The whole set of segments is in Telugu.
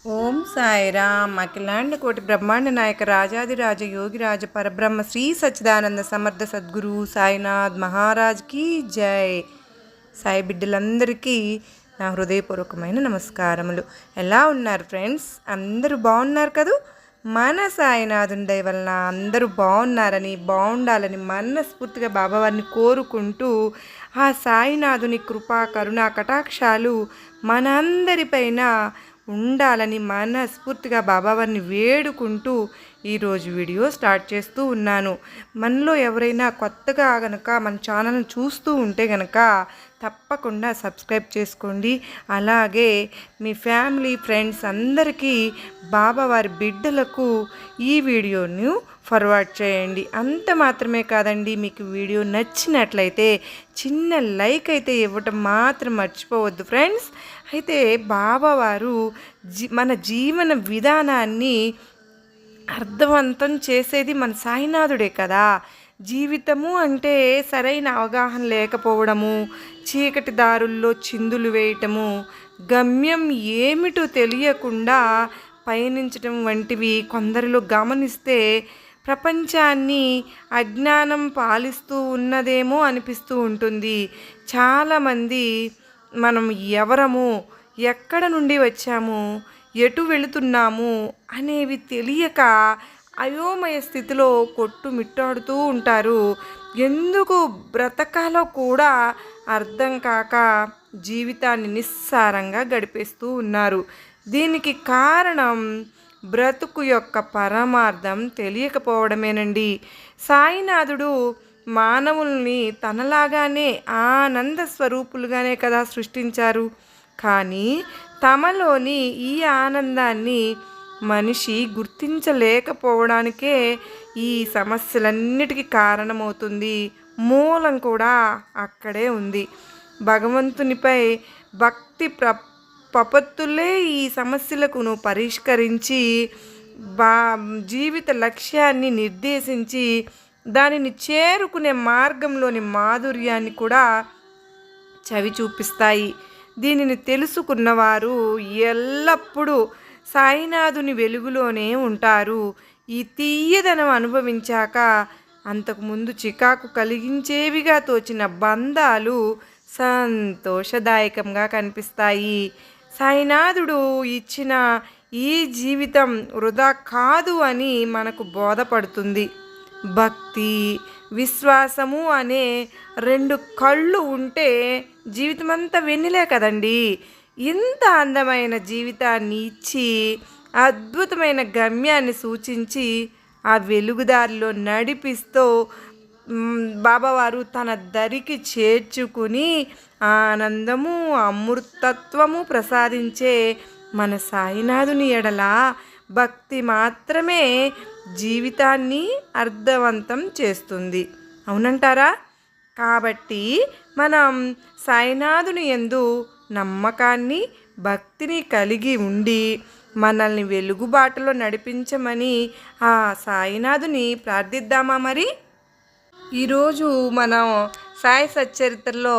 ఓం సాయిరామ్. అఖిలాండ కోటి బ్రహ్మాండ నాయక రాజాదిరాజ యోగిరాజ పరబ్రహ్మ శ్రీ సచ్చిదానంద సమర్థ సద్గురు సాయినాథ్ మహారాజ్కి జై. సాయి బిడ్డలందరికీ నా హృదయపూర్వకమైన నమస్కారములు. ఎలా ఉన్నారు ఫ్రెండ్స్? అందరూ బాగున్నారు కదూ? మన సాయినాథుని దయ వలన అందరూ బాగుండాలని మనస్ఫూర్తిగా బాబావారిని కోరుకుంటూ ఆ సాయినాథుని కృపా కరుణా కటాక్షాలు మనందరిపైన ఉండాలని మనస్ఫూర్తిగా బాబావారిని వేడుకుంటూ ఈరోజు వీడియో స్టార్ట్ చేస్తూ ఉన్నాను. మనలో ఎవరైనా కొత్తగా గనక మన ఛానల్ని చూస్తూ ఉంటే గనక తప్పకుండా సబ్స్క్రైబ్ చేసుకోండి. అలాగే మీ ఫ్యామిలీ ఫ్రెండ్స్ అందరికీ బాబావారి బిడ్డలకు ఈ వీడియోను ఫార్వర్డ్ చేయండి. అంత మాత్రమే కాదండి, మీకు వీడియో నచ్చినట్లయితే చిన్న లైక్ అయితే ఇవ్వటం మాత్రం మర్చిపోవద్దు ఫ్రెండ్స్. అయితే బాబావారు మన జీవన విధానాన్ని అర్థవంతం చేసేది మన సాయినాథుడే కదా. జీవితము అంటే సరైన అవగాహన లేకపోవడము, చీకటి దారుల్లో చిందులు వేయటము, గమ్యం ఏమిటో తెలియకుండా పయనించటం వంటివి కొందరిలో గమనిస్తే ప్రపంచాన్ని అజ్ఞానం పాలిస్తూ ఉన్నదేమో అనిపిస్తూ ఉంటుంది. చాలామంది మనం ఎవరము, ఎక్కడ నుండి వచ్చాము, ఎటు వెళుతున్నాము అనేవి తెలియక అయోమయ స్థితిలో కొట్టుమిట్టాడుతూ ఉంటారు. ఎందుకు బ్రతకాలో కూడా అర్థం కాక జీవితాన్ని నిస్సారంగా గడిపేస్తూ ఉన్నారు. దీనికి కారణం బ్రతుకు యొక్క పరమార్థం తెలియకపోవడమేనండి. సాయినాథుడు మానవుల్ని తనలాగానే ఆనంద స్వరూపులుగానే కదా సృష్టించారు. కానీ తమలోని ఈ ఆనందాన్ని మనిషి గుర్తించలేకపోవడానికే ఈ సమస్యలన్నిటికీ కారణమవుతుంది. మూలం కూడా అక్కడే ఉంది. భగవంతునిపై భక్తి ప్రపత్తులే ఈ సమస్యలకు పరిష్కరించి జీవిత లక్ష్యాన్ని నిర్దేశించి దానిని చేరుకునే మార్గంలోని మాధుర్యాన్ని కూడా చవి చూపిస్తాయి. దీనిని తెలుసుకున్నవారు ఎల్లప్పుడూ సాయినాథుని వెలుగులోనే ఉంటారు. ఈ తీయదనం అనుభవించాక అంతకుముందు చికాకు కలిగించేవిగా తోచిన బంధాలు సంతోషదాయకంగా కనిపిస్తాయి. సాయినాథుడు ఇచ్చిన ఈ జీవితం వృధా కాదు అని మనకు బోధపడుతుంది. భక్తి, విశ్వాసము అనే రెండు కళ్ళు ఉంటే జీవితమంతా వెన్నెలే కదండి. ఇంత అందమైన జీవితాన్ని ఇచ్చి అద్భుతమైన గమ్యాన్ని సూచించి ఆ వెలుగుదారిలో నడిపిస్తూ బాబావారు తన దరికి చేర్చుకుని ఆనందము, అమృతత్వము ప్రసాదించే మన సాయినాథుని ఎడల భక్తి మాత్రమే జీవితాన్ని అర్థవంతం చేస్తుంది. అవునంటారా? కాబట్టి మనం సాయినాథుని యందు నమ్మకాన్ని, భక్తిని కలిగి ఉండి మనల్ని వెలుగుబాటలో నడిపించమని ఆ సాయినాథుని ప్రార్థిద్దామా మరి? ఈరోజు మనం సాయి సచ్చరిత్రలో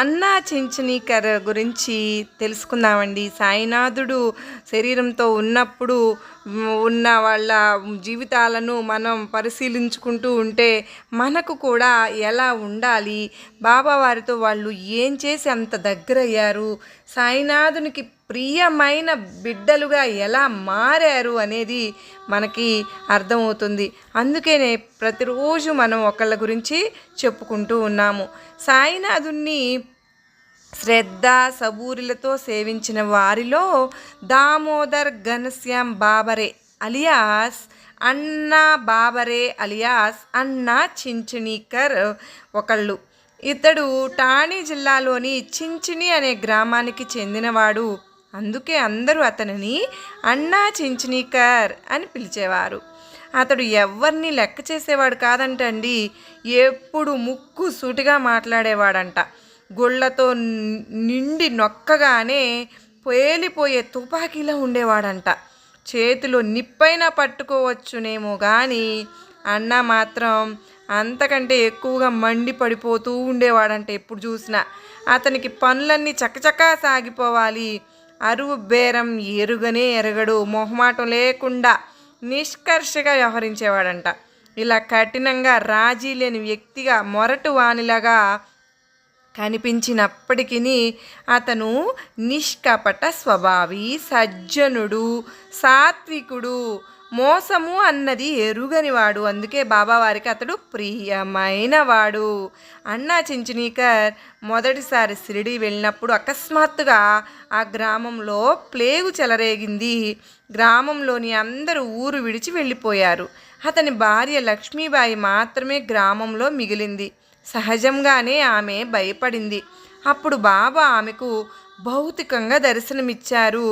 అన్నా చించనీకర్ గురించి తెలుసుకుందామండి. సాయినాథుడు శరీరంతో ఉన్నప్పుడు ఉన్న వాళ్ళ జీవితాలను మనం పరిశీలించుకుంటూ ఉంటే మనకు కూడా ఎలా ఉండాలి, బాబావారితో వాళ్ళు ఏం చేసి అంత దగ్గరయ్యారు, సాయినాథునికి ప్రియమైన బిడ్డలుగా ఎలా మారారు అనేది మనకి అర్థమవుతుంది. అందుకనే ప్రతిరోజు మనం ఒకళ్ళ గురించి చెప్పుకుంటూ ఉన్నాము. సాయినాథుని శ్రద్ధ సబూరిలతో సేవించిన వారిలో దామోదర్ ఘనశ్యామ్ బాబరే అలియాస్ అన్నా బాబరే అలియాస్ అన్నా చించనీకర్ ఒకళ్ళు. ఇతడు ఠాణే జిల్లాలోని చించిని అనే గ్రామానికి చెందినవాడు. అందుకే అందరూ అతనిని అన్నా చించనీకర్ అని పిలిచేవారు. అతడు ఎవరిని లెక్క చేసేవాడు కాదంటండి. ఎప్పుడు ముక్కు సూటిగా మాట్లాడేవాడంట. గుళ్ళతో నిండి నొక్కగానే పేలిపోయే తుపాకీలా ఉండేవాడంట. చేతిలో నిప్పైనా పట్టుకోవచ్చునేమో కానీ అన్న మాత్రం అంతకంటే ఎక్కువగా మండి పడిపోతూ ఉండేవాడంట. ఎప్పుడు చూసినా అతనికి పనులన్నీ చకచకా సాగిపోవాలి, అరువు బేరం ఎరుగనే ఎరగడు, మొహమాటం లేకుండా నిష్కర్షగా వ్యవహరించేవాడంట. ఇలా కఠినంగా రాజీ లేని వ్యక్తిగా మొరటు వానిలాగా కనిపించినప్పటికీ అతను నిష్కపట స్వభావి, సజ్జనుడు, సాత్వికుడు, మోసము అన్నది ఎరుగనివాడు. అందుకే బాబావారికి అతడు ప్రియమైనవాడు. అన్నా చించినీకర్ మొదటిసారి షిరిడి వెళ్ళినప్పుడు అకస్మాత్తుగా ఆ గ్రామంలో ప్లేగు చెలరేగింది. గ్రామంలోని అందరూ ఊరు విడిచి వెళ్ళిపోయారు. అతని భార్య లక్ష్మీబాయి మాత్రమే గ్రామంలో మిగిలింది. సహజంగానే ఆమె భయపడింది. అప్పుడు బాబా ఆమెకు భౌతికంగా దర్శనమిచ్చారు.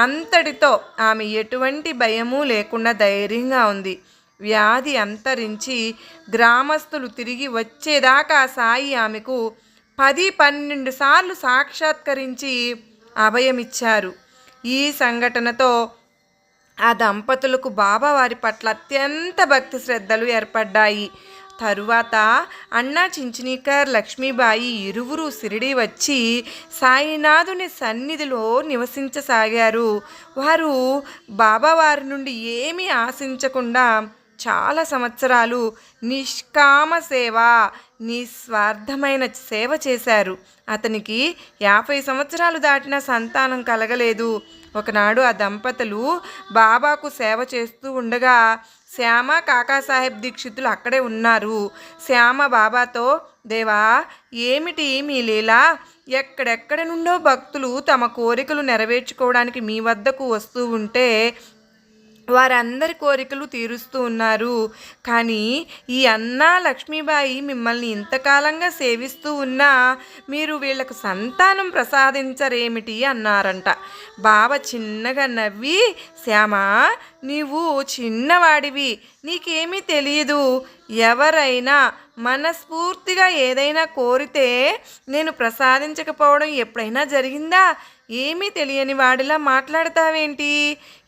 అంతటితో ఆమె ఎటువంటి భయము లేకుండా ధైర్యంగా ఉంది. వ్యాధి అంతరించి గ్రామస్తులు తిరిగి వచ్చేదాకా సాయి ఆమెకు 10-12 సార్లు సాక్షాత్కరించి అభయమిచ్చారు. ఈ సంఘటనతో ఆ దంపతులకు బాబావారి పట్ల అత్యంత భక్తి శ్రద్ధలు ఏర్పడ్డాయి. తరువాత అన్నా చించినీకర్, లక్ష్మీబాయి ఇరువురు షిరిడి వచ్చి సాయినాథుని సన్నిధిలో నివసించసాగారు. వారు బాబావారి నుండి ఏమీ ఆశించకుండా చాలా సంవత్సరాలు నిష్కామ సేవ, నిస్వార్థమైన సేవ చేశారు. అతనికి 50 సంవత్సరాలు దాటిన సంతానం కలగలేదు. ఒకనాడు ఆ దంపతులు బాబాకు సేవ చేస్తూ ఉండగా శ్యామ, కాకాసాహెబ్ దీక్షితులు అక్కడే ఉన్నారు. శ్యామ బాబాతో, దేవా, ఏమిటి మీ లీలా? ఎక్కడెక్కడ నుండో భక్తులు తమ కోరికలు నెరవేర్చుకోవడానికి మీ వద్దకు వస్తూ ఉంటే వారందరి కోరికలు తీరుస్తూ ఉన్నారు. కానీ ఈ అన్నా లక్ష్మీబాయి మిమ్మల్ని ఇంతకాలంగా సేవిస్తూ ఉన్నా మీరు వీళ్లకు సంతానం ప్రసాదించరేమిటి అన్నారంట. బాబా చిన్నగా నవ్వి, శ్యామా, నీవు చిన్నవాడివి, నీకేమీ తెలియదు. ఎవరైనా మనస్ఫూర్తిగా ఏదైనా కోరితే నేను ప్రసాదించకపోవడం ఎప్పుడైనా జరిగిందా? ఏమీ తెలియని వాడిలా మాట్లాడతావేంటి?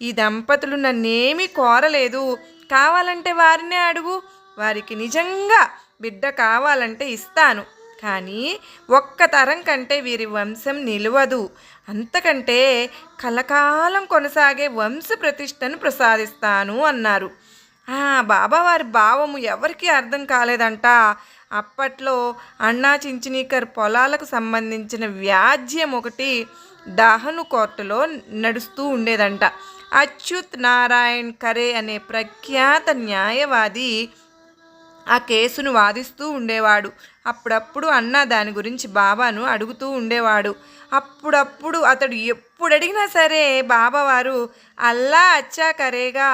ఈ దంపతులు నన్నేమీ కోరలేదు. కావాలంటే వారినే అడుగు. వారికి నిజంగా బిడ్డ కావాలంటే ఇస్తాను. కానీ ఒక్క తరం కంటే వీరి వంశం నిలవదు. అంతకంటే కలకాలం కొనసాగే వంశ ప్రతిష్టను ప్రసాదిస్తాను అన్నారు. బాబావారి భావము ఎవరికీ అర్థం కాలేదంట. అప్పట్లో అన్నా చించినీకర్ పొలాలకు సంబంధించిన వ్యాజ్యం ఒకటి దాహను కోర్టులో నడుస్తూ ఉండేదంట. అచ్యుత్ నారాయణ్ ఖరే అనే ప్రఖ్యాత న్యాయవాది ఆ కేసును వాదిస్తూ ఉండేవాడు. అప్పుడప్పుడు అన్న దాని గురించి బాబాను అడుగుతూ ఉండేవాడు. అప్పుడప్పుడు అతడు ఎప్పుడు అడిగినా సరే బాబావారు అల్లా అచ్చా కరేగా,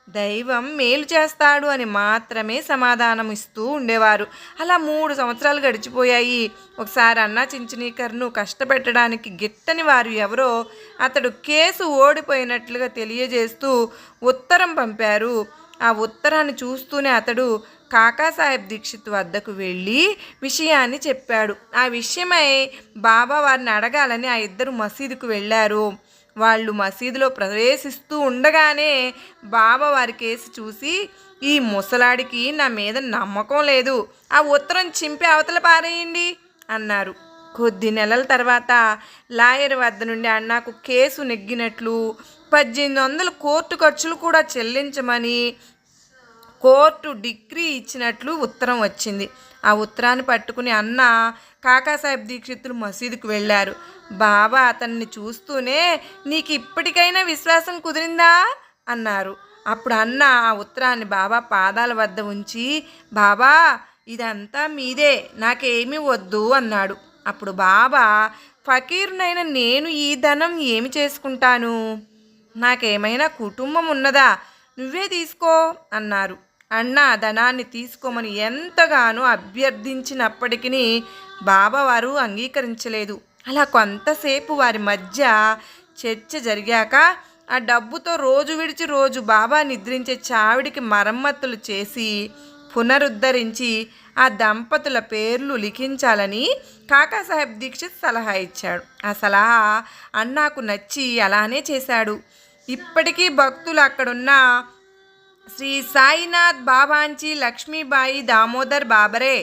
దైవం మేలు చేస్తాడు అని మాత్రమే సమాధానం ఇస్తూ ఉండేవారు. అలా 3 సంవత్సరాలు గడిచిపోయాయి. ఒకసారి అన్నా చించినీకర్ను కష్టపెట్టడానికి గిట్టని వారు ఎవరో అతడు కేసు ఓడిపోయినట్లుగా తెలియజేస్తూ ఉత్తరం పంపారు. ఆ ఉత్తరాన్ని చూస్తూనే అతడు కాకాసాహెబ్ దీక్షిత్ వద్దకు వెళ్ళి విషయాన్ని చెప్పాడు. ఆ విషయమై బాబా వారిని అడగాలని ఆ ఇద్దరు మసీదుకు వెళ్ళారు. వాళ్ళు మసీదులో ప్రవేశిస్తూ ఉండగానే బాబా వారి కేసు చూసి, ఈ ముసలాడికి నా మీద నమ్మకం లేదు, ఆ ఉత్తరం చింపి అవతల పారేయండి అన్నారు. కొద్ది నెలల తర్వాత లాయర్ వద్ద నుండి అన్నాకు కేసు నెగ్గినట్లు 1800 కోర్టు ఖర్చులు కూడా చెల్లించమని కోర్టు డిగ్రీ ఇచ్చినట్లు ఉత్తరం వచ్చింది. ఆ ఉత్తరాన్ని పట్టుకుని అన్న కాకాసాహెబ్ దీక్షితులు మసీదుకు వెళ్ళారు. బాబా అతన్ని చూస్తూనే, నీకు ఇప్పటికైనా విశ్వాసం కుదిరిందా అన్నారు. అప్పుడు అన్న ఆ ఉత్తరాన్ని బాబా పాదాల వద్ద ఉంచి, బాబా, ఇదంతా మీదే, నాకేమీ వద్దు అన్నాడు. అప్పుడు బాబా, ఫకీరునైన నేను ఈ ధనం ఏమి చేసుకుంటాను? నాకేమైనా కుటుంబం ఉన్నదా? నువ్వే తీసుకో అన్నారు. అన్న ధనాన్ని తీసుకోమని ఎంతగానో అభ్యర్థించినప్పటికీ బాబావారు అంగీకరించలేదు. అలా కొంతసేపు వారి మధ్య చర్చ జరిగాక ఆ డబ్బుతో రోజు విడిచి రోజు బాబా నిద్రించే చావిడికి మరమ్మతులు చేసి పునరుద్ధరించి ఆ దంపతుల పేర్లు లిఖించాలని కాకాసాహెబ్ దీక్షిత్ సలహా ఇచ్చాడు. ఆ సలహా అన్నాకు నచ్చి అలానే చేశాడు. ఇప్పటికీ భక్తులు అక్కడున్న శ్రీ సాయినాథ్ బాబాంచి లక్ష్మీబాయి దామోదర్ బాబరే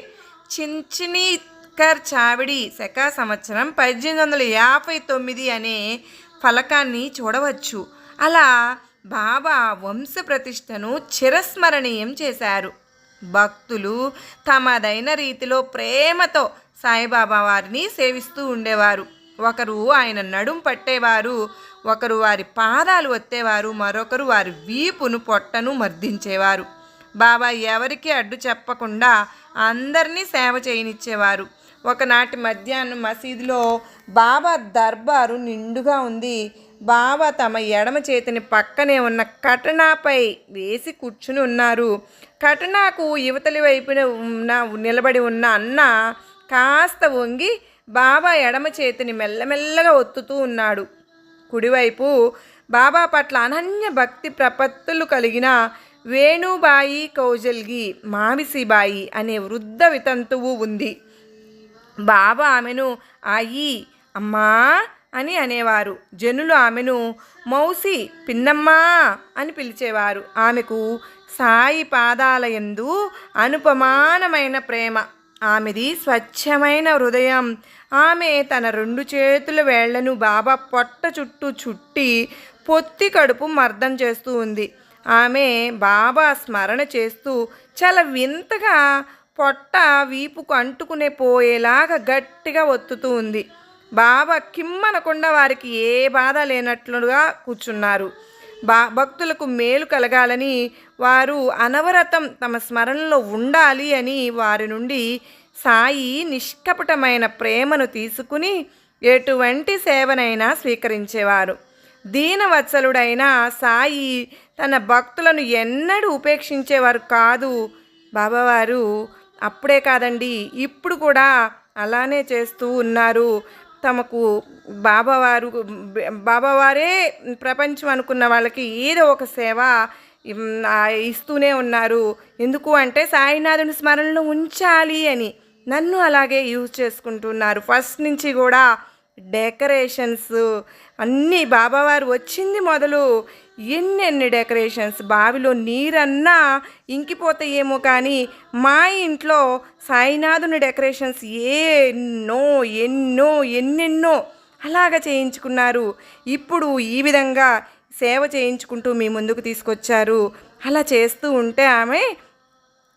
చించినీకర్ చావిడి శక సంవత్సరం 1859 అనే ఫలకాన్ని చూడవచ్చు. అలా బాబా వంశ ప్రతిష్టను చిరస్మరణీయం చేశారు. భక్తులు తమదైన రీతిలో ప్రేమతో సాయిబాబా వారిని సేవిస్తూ ఉండేవారు. ఒకరు ఆయన నడుం పట్టేవారు, ఒకరు వారి పాదాలు ఒత్తేవారు, మరొకరు వారి వీపును పొట్టను మర్దించేవారు. బాబా ఎవరికి అడ్డు చెప్పకుండా అందరినీ సేవ చేయనిచ్చేవారు. ఒకనాటి మధ్యాహ్నం మసీదులో బాబా దర్బారు నిండుగా ఉంది. బాబా తమ ఎడమ చేతిని పక్కనే ఉన్న కటనాపై వేసి కూర్చుని ఉన్నారు. కటనాకు యువతలి వైపున నిలబడి ఉన్న అన్న కాస్త వంగి బాబా ఎడమ చేతిని మెల్లమెల్లగా ఒత్తుతూ ఉన్నాడు. కుడివైపు బాబా పట్ల అనన్య భక్తి ప్రపత్తులు కలిగిన వేణుబాయి కౌజల్గి మావిసిబాయి అనే వృద్ధ వితంతువు ఉంది. బాబా ఆమెను ఆయి, అమ్మా అని అనేవారు. జనులు ఆమెను మౌసి, పిన్నమ్మా అని పిలిచేవారు. ఆమెకు సాయి పాదాలయందు అనుపమానమైన ప్రేమ. ఆమెది స్వచ్ఛమైన హృదయం. ఆమె తన 2 చేతుల వేళ్లను బాబా పొట్ట చుట్టూ చుట్టి పొత్తి కడుపు మర్దం చేస్తూ ఉంది. ఆమె బాబా స్మరణ చేస్తూ చాలా వింతగా పొట్ట వీపుకు అంటుకునే పోయేలాగా గట్టిగా ఒత్తుతూ ఉంది. బాబా కిమ్మనకుండా వారికి ఏ బాధ లేనట్లుగా కూర్చున్నారు. భక్తులకు మేలు కలగాలని, వారు అనవరతం తమ స్మరణలో ఉండాలి అని వారి నుండి సాయి నిష్కపటమైన ప్రేమను తీసుకుని ఎటువంటి సేవనైనా స్వీకరించేవారు. దీనవత్సలుడైన సాయి తన భక్తులను ఎన్నడూ ఉపేక్షించేవారు కాదు. బాబావారు అప్పుడే కాదండి, ఇప్పుడు కూడా అలానే చేస్తూ ఉన్నారు. తమకు బాబావారే ప్రపంచం అనుకున్న వాళ్ళకి ఏదో ఒక సేవ ఇస్తూనే ఉన్నారు. ఎందుకు అంటే సాయినాథుని స్మరణలో ఉంచాలి అని. నన్ను అలాగే యూజ్ చేసుకుంటున్నారు. ఫస్ట్ నుంచి కూడా డెకరేషన్స్ అన్నీ బాబావారు వచ్చింది మొదలు ఎన్నెన్ని డెకరేషన్స్. బావిలో నీరన్నా ఇంకిపోతాయేమో కానీ మా ఇంట్లో సాయినాథుని డెకరేషన్స్ ఎన్నెన్నో అలాగ చేయించుకున్నారు. ఇప్పుడు ఈ విధంగా సేవ చేయించుకుంటూ మీ ముందుకు తీసుకొచ్చారు. అలా చేస్తూ ఉంటే ఆమె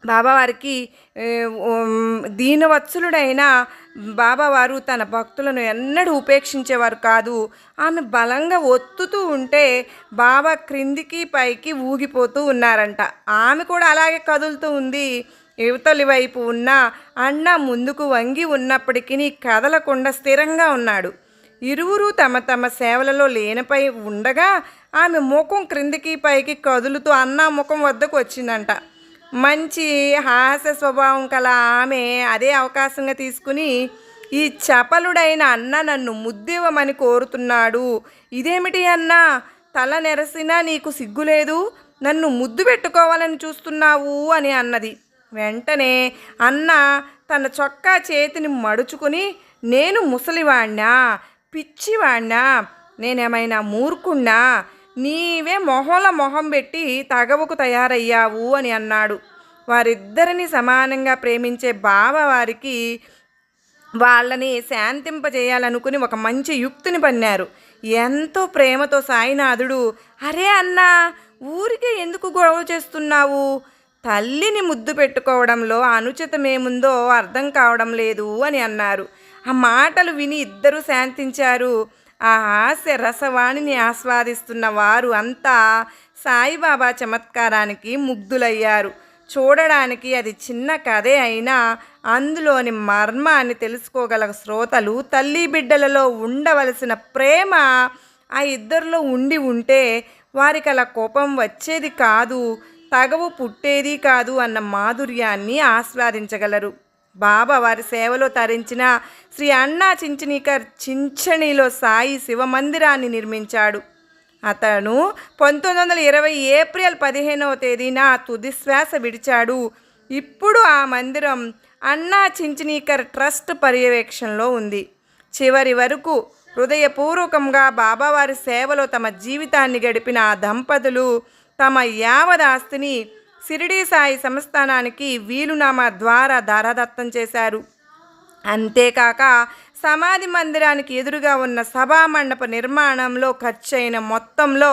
బాబావారికి దీనవత్సలుడైన బాబావారు తన భక్తులను ఎన్నడూ ఉపేక్షించేవారు కాదు. ఆమె బలంగా ఒత్తుతూ ఉంటే బాబా క్రిందికి పైకి ఊగిపోతూ ఉన్నారంట. ఆమె కూడా అలాగే కదులుతూ ఉంది. యువతలి వైపు ఉన్న అన్న ముందుకు వంగి ఉన్నప్పటికీ కదలకుండా స్థిరంగా ఉన్నాడు. ఇరువురు తమ తమ సేవలలో లేనపై ఉండగా ఆమె ముఖం క్రిందికి పైకి కదులుతూ అన్న ముఖం వద్దకు వచ్చిందంట. మంచి హాస్య స్వభావం కల ఆమె అదే అవకాశంగా తీసుకుని, ఈ చపలుడైన అన్న నన్ను ముద్దివ్వమని కోరుతున్నాడు. ఇదేమిటి అన్నా, తల నెరసినా నీకు సిగ్గులేదు, నన్ను ముద్దు పెట్టుకోవాలని చూస్తున్నావు అని అన్నది. వెంటనే అన్న తన చొక్కా చేతిని మడుచుకుని, నేను ముసలివాణ్ణా, పిచ్చివాణ్ణా, నేనేమైనా మూర్ఖుణ్ణా, నీవే మొహం పెట్టి తగవుకు తయారయ్యావు అని అన్నాడు. వారిద్దరిని సమానంగా ప్రేమించే బాబావారికి వాళ్ళని శాంతింపజేయాలనుకుని ఒక మంచి యుక్తిని పన్నారు. ఎంతో ప్రేమతో సాయినాథుడు, అరే అన్నా, ఊరికే ఎందుకు గొడవ చేస్తున్నావు? తల్లిని ముద్దు పెట్టుకోవడంలో అనుచితమేముందో అర్థం కావడం లేదు అని అన్నారు. ఆ మాటలు విని ఇద్దరూ శాంతించారు. ఆ హాస్య రసవాణిని ఆస్వాదిస్తున్న వారు అంతా సాయిబాబా చమత్కారానికి ముగ్ధులయ్యారు. చూడడానికి అది చిన్న కథే అయినా అందులోని మర్మాన్ని తెలుసుకోగల శ్రోతలు తల్లి బిడ్డలలో ఉండవలసిన ప్రేమ ఆ ఇద్దరిలో ఉంటే వారికి అలా కోపం వచ్చేది కాదు, తగవు పుట్టేది కాదు అన్న మాధుర్యాన్ని ఆస్వాదించగలరు. బాబా వారి సేవలో తరించిన శ్రీ అన్నా చించనీకర్ చించణిలో సాయి శివమందిరాన్ని నిర్మించాడు. అతను 1920 ఏప్రిల్ 15వ తేదీన తుదిశ్వాస విడిచాడు. ఇప్పుడు ఆ మందిరం అన్నా చించనీకర్ ట్రస్ట్ పర్యవేక్షణలో ఉంది. చివరి వరకు హృదయపూర్వకంగా బాబావారి సేవలో తమ జీవితాన్ని గడిపిన ఆ దంపతులు తమ యావదాస్తిని షిరిడీ సాయి సంస్థానానికి వీలునామా ద్వారా దారాదత్తం చేశారు. అంతేకాక సమాధి మందిరానికి ఎదురుగా ఉన్న సభామండప నిర్మాణంలో ఖర్చయిన మొత్తంలో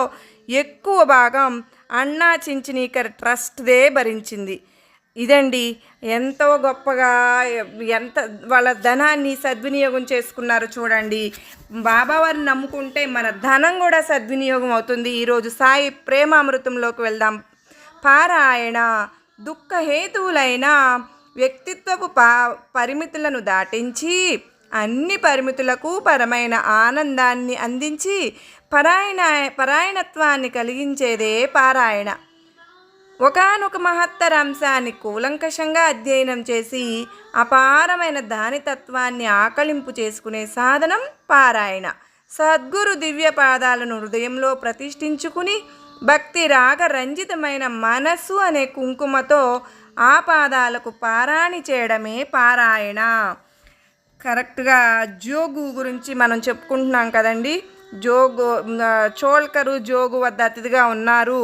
ఎక్కువ భాగం అన్నా చించినీకర్ ట్రస్ట్దే భరించింది. ఇదండి ఎంతో గొప్పగా ఎంత వాళ్ళ ధనాన్ని సద్వినియోగం చేసుకున్నారో చూడండి. బాబావారిని నమ్ముకుంటే మన ధనం కూడా సద్వినియోగం అవుతుంది. ఈరోజు సాయి ప్రేమామృతంలోకి వెళ్దాం. పారాయణ దుఃఖహేతువులైన వ్యక్తిత్వపు పరిమితులను దాటించి అన్ని పరిమితులకు పరమైన ఆనందాన్ని అందించి పరాయణత్వాన్ని కలిగించేదే పారాయణ. ఒకానొక మహత్తర అంశాన్ని కూలంకషంగా అధ్యయనం చేసి అపారమైన దానితత్వాన్ని ఆకలింపు చేసుకునే సాధనం పారాయణ. సద్గురు దివ్య పాదాలను హృదయంలో ప్రతిష్ఠించుకుని భక్తి రాగ రంజితమైన మనస్సు అనే కుంకుమతో ఆ పాదాలకు పారాణి చేయడమే పారాయణ. కరెక్ట్గా జోగు గురించి మనం చెప్పుకుంటున్నాం కదండి. చోల్కరు జోగు వద్ద అతిథిగా ఉన్నారు.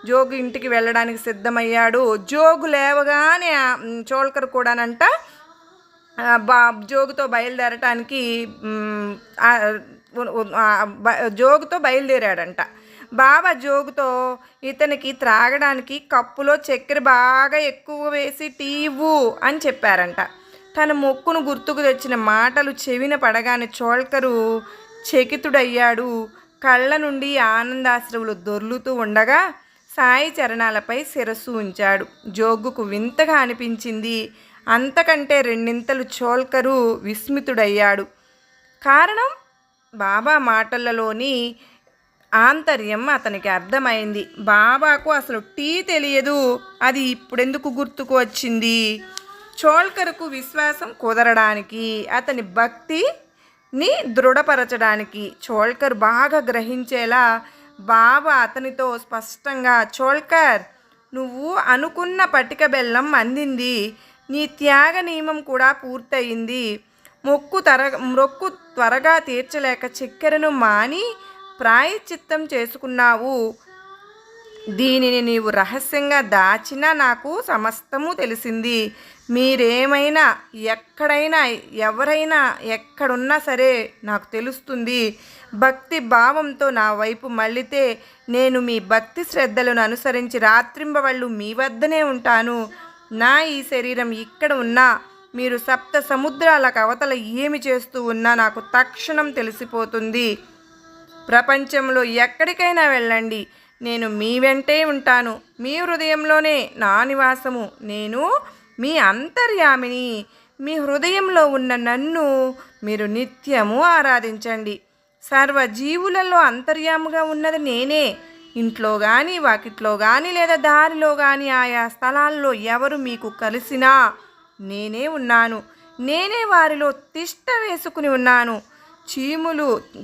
జోగు ఇంటికి వెళ్ళడానికి సిద్ధమయ్యాడు. జోగు లేవగానే చోల్కర్ కూడానంట జోగుతో బయలుదేరటానికి జోగుతో బయలుదేరాడంట. బాబా జోగుతో ఇతనికి త్రాగడానికి కప్పులో చక్కెర బాగా ఎక్కువ వేసి టీ ఇవ్వు అని చెప్పారంట. తన మొక్కును గుర్తుకు తెచ్చిన మాటలు చెవిన పడగానే చోల్కరు చకితుడయ్యాడు. కళ్ళ నుండి ఆనందాశ్రువులు దొర్లుతూ ఉండగా సాయి చరణాలపై శిరస్సు ఉంచాడు. జోగుకు వింతగా అనిపించింది. అంతకంటే రెండింతలు చోల్కరు విస్మితుడయ్యాడు. కారణం బాబా మాటలలోని ఆంతర్యం అతనికి అర్థమైంది. బాబాకు అసలు టీ తెలియదు, అది ఇప్పుడెందుకు గుర్తుకు వచ్చింది? చోల్కర్కు విశ్వాసం కుదరడానికి, అతని భక్తిని దృఢపరచడానికి చోల్కర్ బాగా గ్రహించేలా బాబా అతనితో స్పష్టంగా, చోల్కర్, నువ్వు అనుకున్న పటిక బెల్లం అందింది, నీ త్యాగ నియమం కూడా పూర్తయింది. మొక్కు త్వరగా తీర్చలేక చక్కెరను మాని ప్రాయశ్చిత్తం చేసుకున్నావు. దీనిని నీవు రహస్యంగా దాచినా నాకు సమస్తము తెలిసింది. మీరేమైనా ఎక్కడైనా ఎవరైనా ఎక్కడున్నా సరే నాకు తెలుస్తుంది. భక్తి భావంతో నా వైపు మళ్ళితే నేను మీ భక్తి శ్రద్ధలను అనుసరించి రాత్రింబవళ్ళు మీ వద్దనే ఉంటాను. నా ఈ శరీరం ఇక్కడ ఉన్నా, మీరు సప్త సముద్రాల అవతల ఏమి చేస్తూ ఉన్నా నాకు తక్షణం తెలిసిపోతుంది. ప్రపంచంలో ఎక్కడికైనా వెళ్ళండి, నేను మీ వెంటే ఉంటాను. మీ హృదయంలోనే నా నివాసము. నేను మీ అంతర్యామిని. మీ హృదయంలో ఉన్న నన్ను మీరు నిత్యము ఆరాధించండి. సర్వజీవులలో అంతర్యాముగా ఉన్నది నేనే. ఇంట్లో కానీ, వాకిట్లో కానీ, లేదా దారిలో కానీ, ఆయా స్థలాల్లో ఎవరు మీకు కలిసినా నేనే ఉన్నాను. నేనే వారిలో తిష్ట వేసుకుని ఉన్నాను.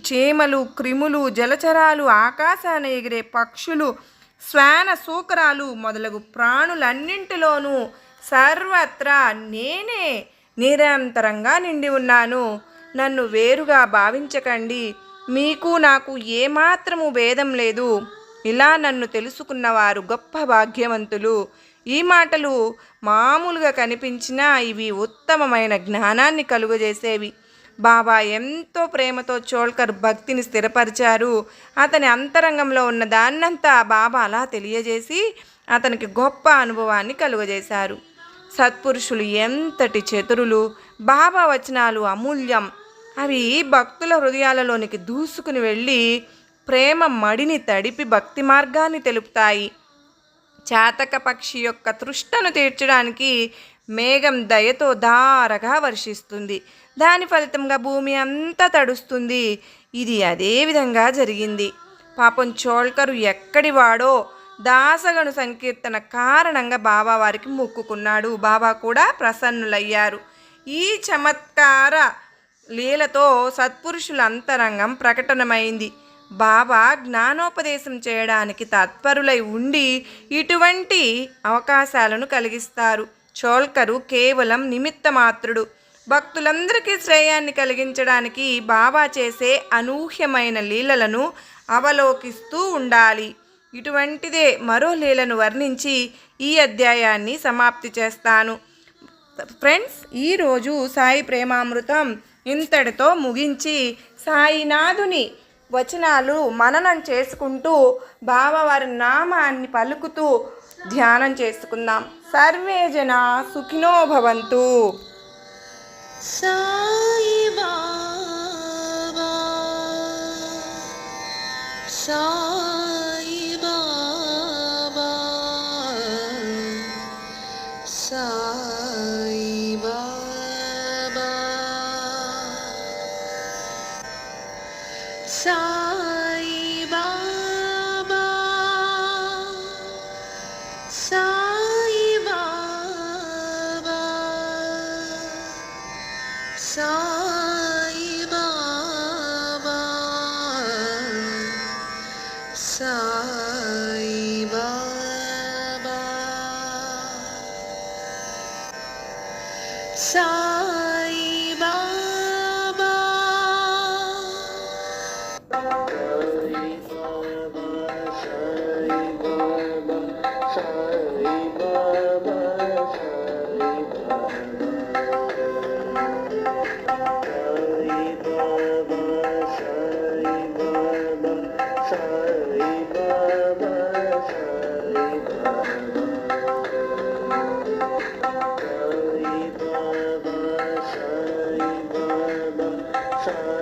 చీమలు, క్రిములు, జలచరాలు, ఆకాశాన ఎగిరే పక్షులు, శ్వాన శూకరాలు మొదలగు ప్రాణులన్నింటిలోనూ సర్వత్రా నేనే నిరంతరంగా నిండి ఉన్నాను. నన్ను వేరుగా భావించకండి. మీకు నాకు ఏమాత్రము భేదం లేదు. ఇలా నన్ను తెలుసుకున్నవారు గొప్ప భాగ్యవంతులు. ఈ మాటలు మామూలుగా కనిపించినా ఇవి ఉత్తమమైన జ్ఞానాన్ని కలుగజేసేవి. బాబా ఎంతో ప్రేమతో చోల్కర్ భక్తిని స్థిరపరిచారు. అతని అంతరంగంలో ఉన్న దాన్నంతా బాబా అలా తెలియజేసి అతనికి గొప్ప అనుభవాన్ని కలుగజేశారు. సత్పురుషులు ఎంతటి చతురులు. బాబా వచనాలు అమూల్యం. అవి భక్తుల హృదయాలలోనికి దూసుకుని వెళ్ళి ప్రేమ మడిని తడిపి భక్తి మార్గాన్ని తెలుపుతాయి. చాతక పక్షి యొక్క తృష్ణను తీర్చడానికి మేఘం దయతో ధారగా వర్షిస్తుంది. దాని ఫలితంగా భూమి అంతా తడుస్తుంది. ఇది అదే విధంగా జరిగింది. పాపం చోల్కరు ఎక్కడివాడో దాసగను సంకీర్తన కారణంగా బాబా వారికి మొక్కుకున్నాడు. బాబా కూడా ప్రసన్నులయ్యారు. ఈ చమత్కార లీలతో సత్పురుషుల అంతరంగం ప్రకటనమైంది. బాబా జ్ఞానోపదేశం చేయడానికి తత్పరులై ఉండి ఇటువంటి అవకాశాలను కలిగిస్తారు. చోల్కరు కేవలం నిమిత్త మాత్రుడు. భక్తులందరికీ శ్రేయాన్ని కలిగించడానికి బాబా చేసే అనూహ్యమైన లీలలను అవలోకిస్తూ ఉండాలి. ఇటువంటిదే మరో లీలను వర్ణించి ఈ అధ్యాయాన్ని సమాప్తి చేస్తాను. ఫ్రెండ్స్, ఈరోజు సాయి ప్రేమామృతం ఇంతటితో ముగించి సాయినాథుని వచనాలు మననం చేసుకుంటూ బాబావారి నామాన్ని పలుకుతూ ధ్యానం చేసుకుందాం. సర్వే జన సుఖినో భవంతు. సాయి బాబా, సాయి బాబా, సాయి బాబా, సాయి బాబా, సాయి బాబా, సాయి బాబా, సాయి బాబా, సాయి బాబా. Sai